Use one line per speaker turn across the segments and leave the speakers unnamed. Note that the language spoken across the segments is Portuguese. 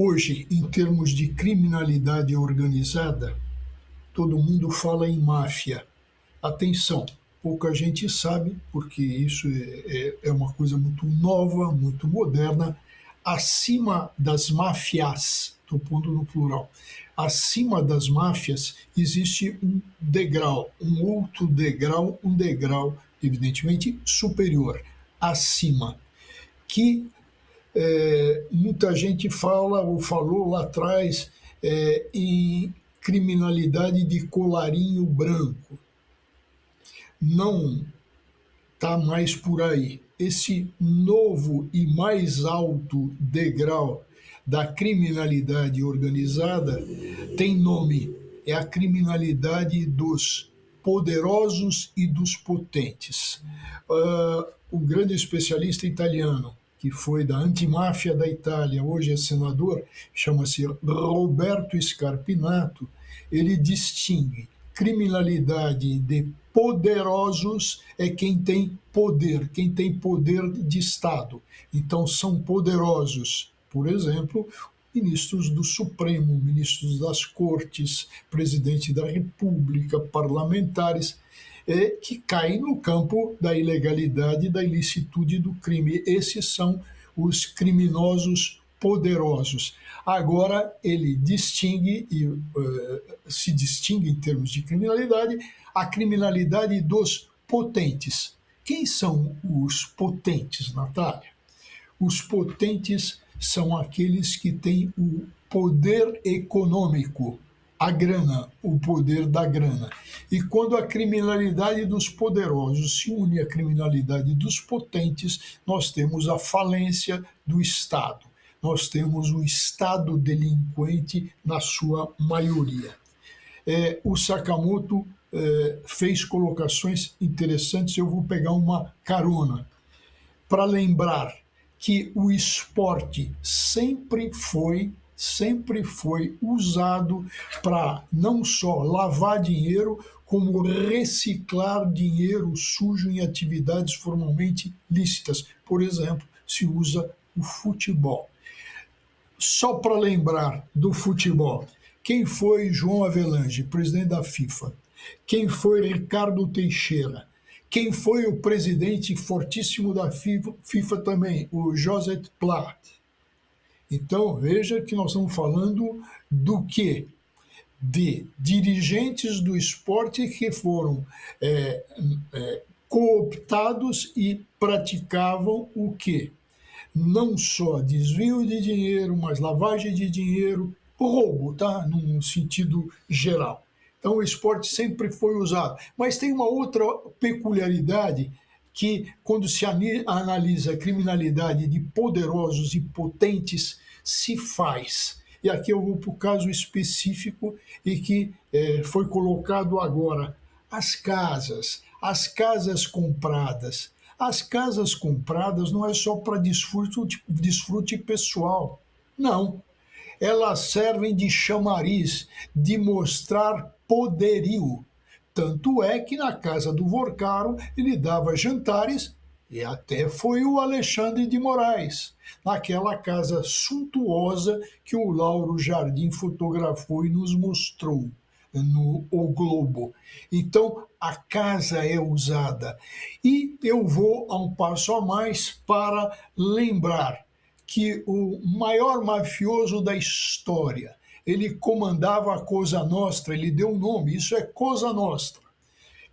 Hoje, em termos de criminalidade organizada, todo mundo fala em máfia. Atenção, pouca gente sabe, porque isso é uma coisa muito nova, muito moderna. Acima das máfias, estou pondo no plural, acima das máfias existe um degrau, um outro degrau, um degrau evidentemente superior, acima, que muita gente fala ou falou lá atrás em criminalidade de colarinho branco. Não está mais por aí. Esse novo e mais alto degrau da criminalidade organizada tem nome, é a criminalidade dos poderosos e dos potentes. O grande especialista italiano, que foi da antimáfia da Itália, hoje é senador, chama-se Roberto Scarpinato, ele distingue criminalidade de poderosos é quem tem poder de Estado. Então são poderosos, por exemplo, ministros do Supremo, ministros das Cortes, presidente da República, parlamentares, que caem no campo da ilegalidade e da ilicitude do crime. Esses são os criminosos poderosos. Agora, ele distingue, se distingue em termos de criminalidade, a criminalidade dos potentes. Quem são os potentes, Natália? Os potentes são aqueles que têm o poder econômico, a grana, o poder da grana. E quando a criminalidade dos poderosos se une à criminalidade dos potentes, nós temos a falência do Estado. Nós temos o Estado delinquente na sua maioria. O Sakamoto fez colocações interessantes, eu vou pegar uma carona para lembrar que o esporte sempre foi usado para não só lavar dinheiro, como reciclar dinheiro sujo em atividades formalmente lícitas. Por exemplo, se usa o futebol. Só para lembrar do futebol, quem foi João Avelange, presidente da FIFA? Quem foi Ricardo Teixeira? Quem foi o presidente fortíssimo da FIFA também? O Joseph Blatter. Então, veja que nós estamos falando do quê? De dirigentes do esporte que foram cooptados e praticavam o quê? Não só desvio de dinheiro, mas lavagem de dinheiro, roubo, tá? Num sentido geral. Então, o esporte sempre foi usado. Mas tem uma outra peculiaridade que, quando se analisa a criminalidade de poderosos e potentes, se faz. E aqui eu vou para o caso específico e que foi colocado agora. As casas compradas. As casas compradas não é só para desfrute pessoal. Não. Elas servem de chamariz, de mostrar poderio. Tanto é que na casa do Vorcaro ele dava jantares, e até foi o Alexandre de Moraes, naquela casa suntuosa que o Lauro Jardim fotografou e nos mostrou no O Globo. Então, a casa é usada. E eu vou a um passo a mais para lembrar que o maior mafioso da história, ele comandava a Cosa Nostra, ele deu um nome, isso é Cosa Nostra,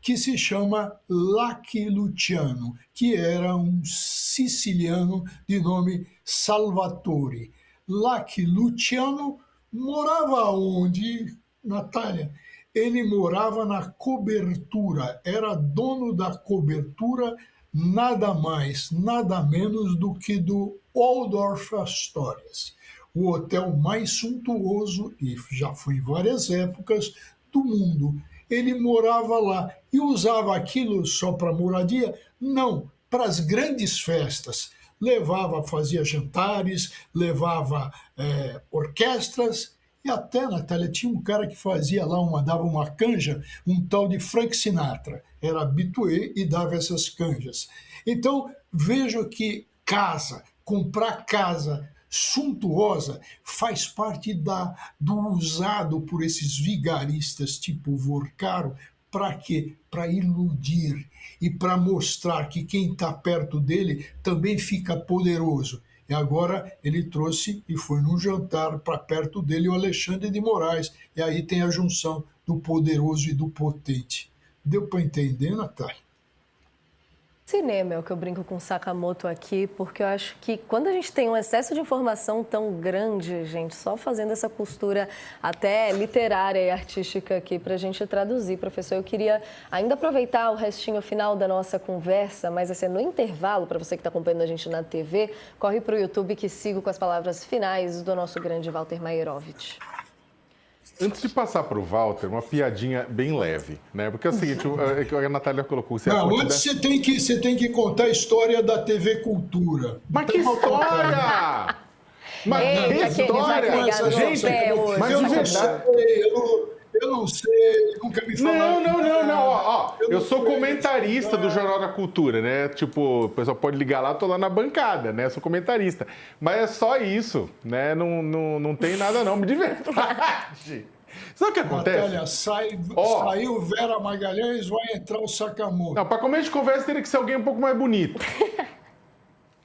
que se chama Lucky Luciano, que era um siciliano de nome Salvatore. Lucky Luciano morava onde, Natália? Ele morava na cobertura, era dono da cobertura, nada mais, nada menos do que do Waldorf Astoria, o hotel mais suntuoso, e já foi em várias épocas, do mundo. Ele morava lá e usava aquilo só para moradia? Não, para as grandes festas. Levava, fazia jantares, levava orquestras, e até, Natália, tinha um cara que fazia lá, dava uma canja, um tal de Frank Sinatra. Era habitué e dava essas canjas. Então, vejo que comprar casa suntuosa, faz parte do usado por esses vigaristas tipo Vorcaro. Para quê? Para iludir e para mostrar que quem está perto dele também fica poderoso. E agora ele trouxe e foi num jantar para perto dele o Alexandre de Moraes. E aí tem a junção do poderoso e do potente. Deu para entender, Natália?
Cinema é o que eu brinco com o Sakamoto aqui, porque eu acho que quando a gente tem um excesso de informação tão grande, gente, só fazendo essa costura até literária e artística aqui para a gente traduzir, professor, eu queria ainda aproveitar o restinho final da nossa conversa, mas assim, no intervalo, para você que está acompanhando a gente na TV, corre para o YouTube que sigo com as palavras finais do nosso grande Walter Maierovitch.
Antes de passar para o Walter, uma piadinha bem leve, né? Porque é o seguinte, a Natália colocou...
Não, antes você tem que contar a história da TV Cultura.
Mas que história! Mas que história!
Gente, mas de verdade... Eu não sei, nunca me falaram.
Não. Ó, eu sou comentarista do Jornal da Cultura, né? Tipo, o pessoal pode ligar lá, tô lá na bancada, né? Sou comentarista. Mas é só isso, né? Não tem nada não, de verdade. Sabe o que acontece?
Natália, saiu Vera Magalhães, vai entrar o Sakamoto.
Não, para começo de conversa teria que ser alguém um pouco mais bonito.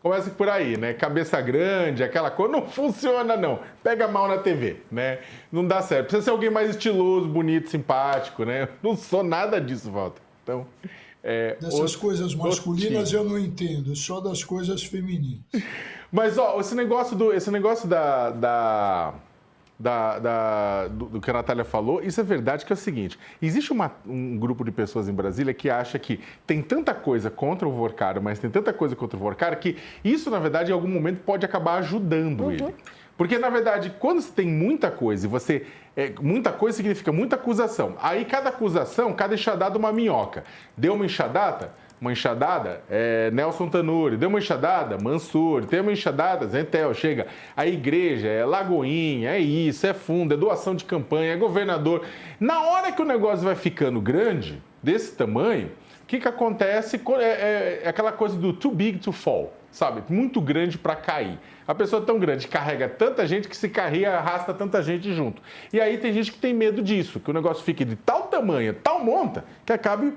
Começa por aí, né? Cabeça grande, aquela coisa, não funciona não. Pega mal na TV, né? Não dá certo. Precisa ser alguém mais estiloso, bonito, simpático, né? Não sou nada disso, Walter. Então,
dessas coisas masculinas eu não entendo, só das coisas femininas.
Mas, ó, esse negócio do que a Natália falou, isso é verdade, que é o seguinte, existe um grupo de pessoas em Brasília que acha que tem tanta coisa contra o Vorcaro, mas tem tanta coisa contra o Vorcaro, que isso, na verdade, em algum momento pode acabar ajudando ele. Porque, na verdade, quando você tem muita coisa e muita coisa significa muita acusação. Aí, cada acusação, cada enxadada uma minhoca. Deu uma enxadada? Nelson Tanuri, deu uma enxadada, Mansur, tem uma enxadada, Zentel, chega, a igreja, Lagoinha, é isso, é fundo, é doação de campanha, é governador. Na hora que o negócio vai ficando grande, desse tamanho, o que acontece? É aquela coisa do too big to fall, sabe? Muito grande para cair. A pessoa é tão grande, carrega tanta gente que se carrega, arrasta tanta gente junto. E aí tem gente que tem medo disso, que o negócio fique de tal tamanho, tal monta, que acabe...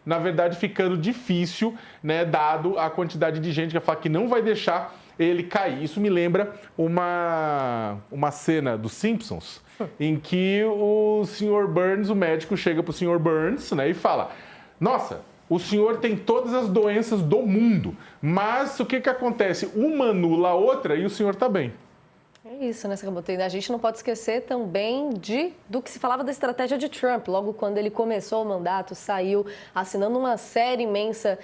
na verdade, ficando difícil, né, dado a quantidade de gente que vai falar que não vai deixar ele cair. Isso me lembra uma cena dos Simpsons, em que o Sr. Burns, o médico, chega para o Sr. Burns, né, e fala, nossa, o senhor tem todas as doenças do mundo, mas o que acontece? Uma anula a outra e o senhor está bem.
É isso, né, Sakamoto? A gente não pode esquecer também do que se falava da estratégia de Trump. Logo quando ele começou o mandato, saiu assinando uma série imensa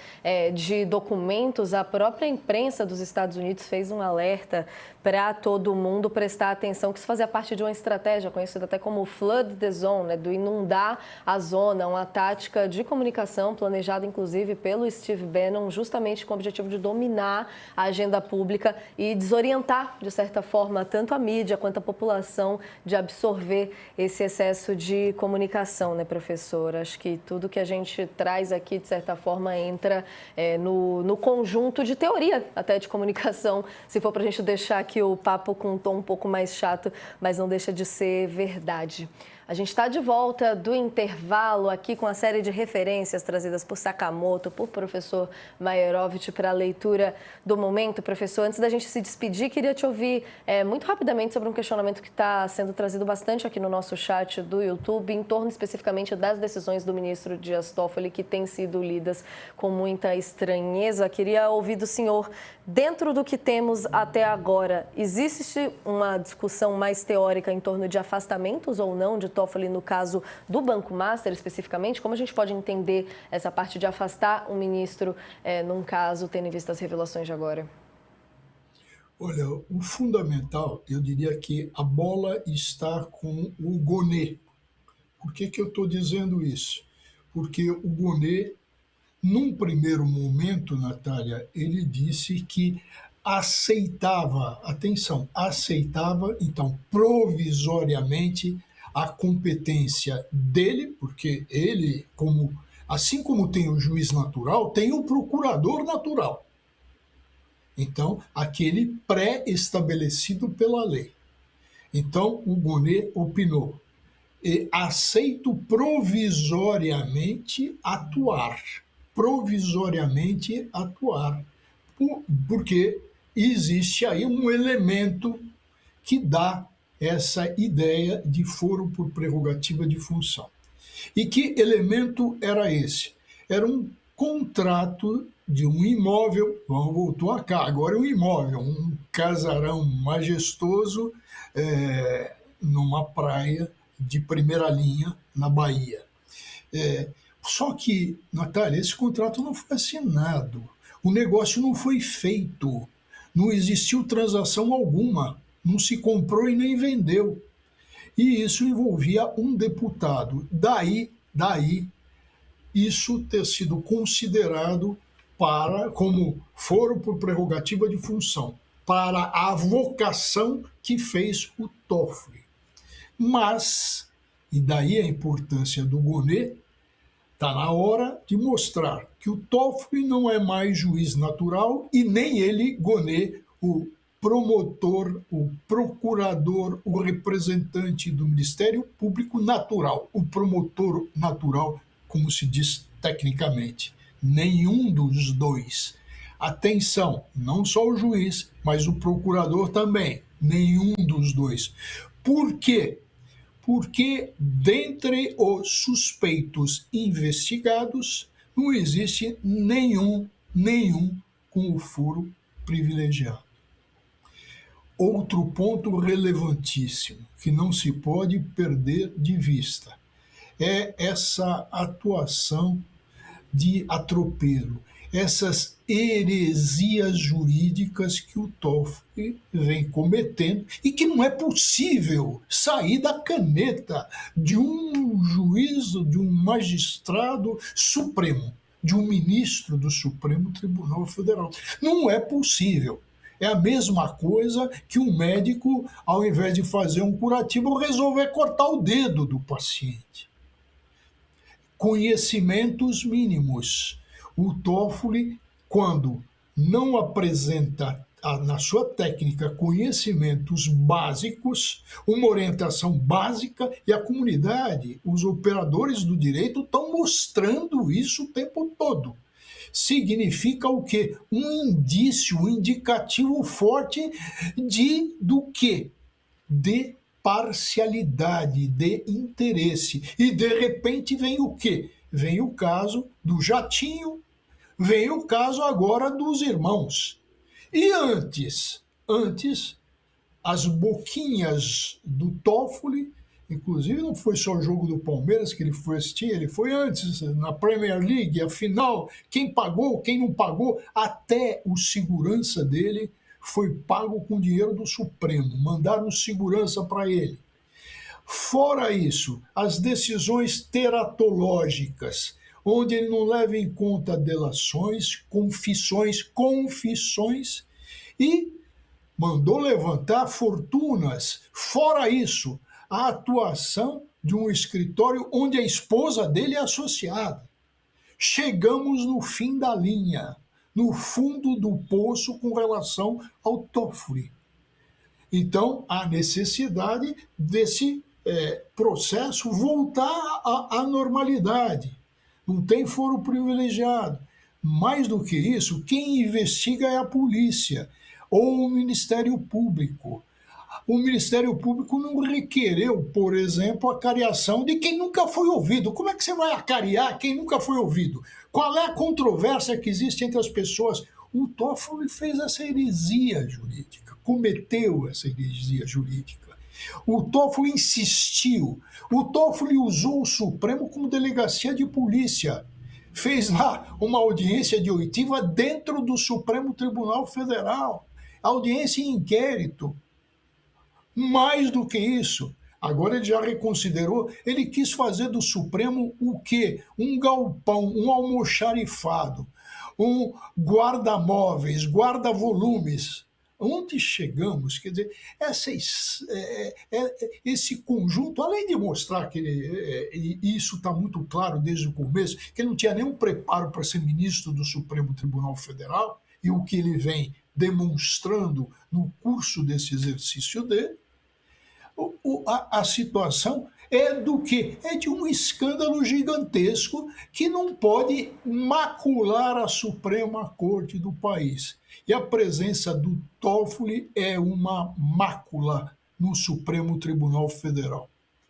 de documentos. A própria imprensa dos Estados Unidos fez um alerta para todo mundo prestar atenção, que isso fazia parte de uma estratégia conhecida até como Flood the Zone, né, do inundar a zona, uma tática de comunicação planejada, inclusive, pelo Steve Bannon, justamente com o objetivo de dominar a agenda pública e desorientar, de certa forma, tanto a mídia quanto a população de absorver esse excesso de comunicação, né, professor? Acho que tudo que a gente traz aqui, de certa forma, entra no conjunto de teoria até de comunicação, se for para a gente deixar aqui o papo com um tom um pouco mais chato, mas não deixa de ser verdade. A gente está de volta do intervalo aqui com a série de referências trazidas por Sakamoto, por professor Maierovitch para a leitura do momento. Professor, antes da gente se despedir, queria te ouvir muito rapidamente sobre um questionamento que está sendo trazido bastante aqui no nosso chat do YouTube, em torno especificamente das decisões do ministro Dias Toffoli, que têm sido lidas com muita estranheza. Queria ouvir do senhor, dentro do que temos até agora, existe uma discussão mais teórica em torno de afastamentos ou não de Toffoli no caso do Banco Master, especificamente? Como a gente pode entender essa parte de afastar um ministro num caso, tendo em vista as revelações de agora?
Olha, o fundamental, eu diria que a bola está com o Gonê. Por que eu estou dizendo isso? Porque o Gonê, num primeiro momento, Natália, ele disse que aceitava, então, provisoriamente, a competência dele, porque ele, assim como tem o juiz natural, tem o procurador natural. Então, aquele pré-estabelecido pela lei. Então, o Gonê opinou: aceito provisoriamente atuar. Provisoriamente atuar. Porque existe aí um elemento que dá essa ideia de foro por prerrogativa de função. E que elemento era esse? Era um contrato de um imóvel, voltou a cá, agora é um imóvel, um casarão majestoso numa praia de primeira linha na Bahia. Só que, Natália, esse contrato não foi assinado, o negócio não foi feito, não existiu transação alguma, não se comprou e nem vendeu. E isso envolvia um deputado. Daí isso ter sido considerado como foro por prerrogativa de função, para a vocação que fez o Toffoli. Mas, e daí a importância do Gonê, está na hora de mostrar que o Toffoli não é mais juiz natural e nem ele, Gonê, o promotor, o procurador, o representante do Ministério Público natural, o promotor natural, como se diz tecnicamente. Nenhum dos dois. Atenção, não só o juiz, mas o procurador também. Nenhum dos dois. Por quê? Porque dentre os suspeitos investigados não existe nenhum com o foro privilegiado. Outro ponto relevantíssimo, que não se pode perder de vista, é essa atuação de atropelo, essas heresias jurídicas que o Toffoli vem cometendo e que não é possível sair da caneta de um juiz, de um magistrado supremo, de um ministro do Supremo Tribunal Federal. Não é possível. É a mesma coisa que um médico, ao invés de fazer um curativo, resolver cortar o dedo do paciente. Conhecimentos mínimos. O Toffoli, quando não apresenta na sua técnica conhecimentos básicos, uma orientação básica, e a comunidade, os operadores do direito estão mostrando isso o tempo todo. Significa o quê? Um indício, um indicativo forte do quê? De parcialidade, de interesse. E, de repente, vem o quê? Vem o caso do jatinho, vem o caso agora dos irmãos. E antes, as boquinhas do Toffoli, inclusive não foi só o jogo do Palmeiras que ele foi assistir, ele foi antes, na Premier League, a final, quem pagou, quem não pagou, até o segurança dele foi pago com dinheiro do Supremo, mandaram segurança para ele. Fora isso, as decisões teratológicas, onde ele não leva em conta delações, confissões, e mandou levantar fortunas. Fora isso, a atuação de um escritório onde a esposa dele é associada. Chegamos no fim da linha, no fundo do poço com relação ao Toffoli. Então, há necessidade desse processo voltar à normalidade. Não tem foro privilegiado. Mais do que isso, quem investiga é a polícia ou o Ministério Público. O Ministério Público não requereu, por exemplo, a cariação de quem nunca foi ouvido. Como é que você vai acariar quem nunca foi ouvido? Qual é a controvérsia que existe entre as pessoas? O Toffoli fez essa heresia jurídica, cometeu essa heresia jurídica. O Toffoli insistiu, o Toffoli usou o Supremo como delegacia de polícia, fez lá uma audiência de oitiva dentro do Supremo Tribunal Federal, audiência em inquérito. Mais do que isso, agora ele já reconsiderou, ele quis fazer do Supremo o quê? Um galpão, um almoxarifado, um guarda-móveis, guarda-volumes. Onde chegamos? Quer dizer, esse conjunto, além de mostrar que isso está muito claro desde o começo, que ele não tinha nenhum preparo para ser ministro do Supremo Tribunal Federal, e o que ele vem demonstrando no curso desse exercício dele, a situação é do quê? É de um escândalo gigantesco que não pode macular a Suprema Corte do país. E a presença do Toffoli é uma mácula no Supremo Tribunal Federal.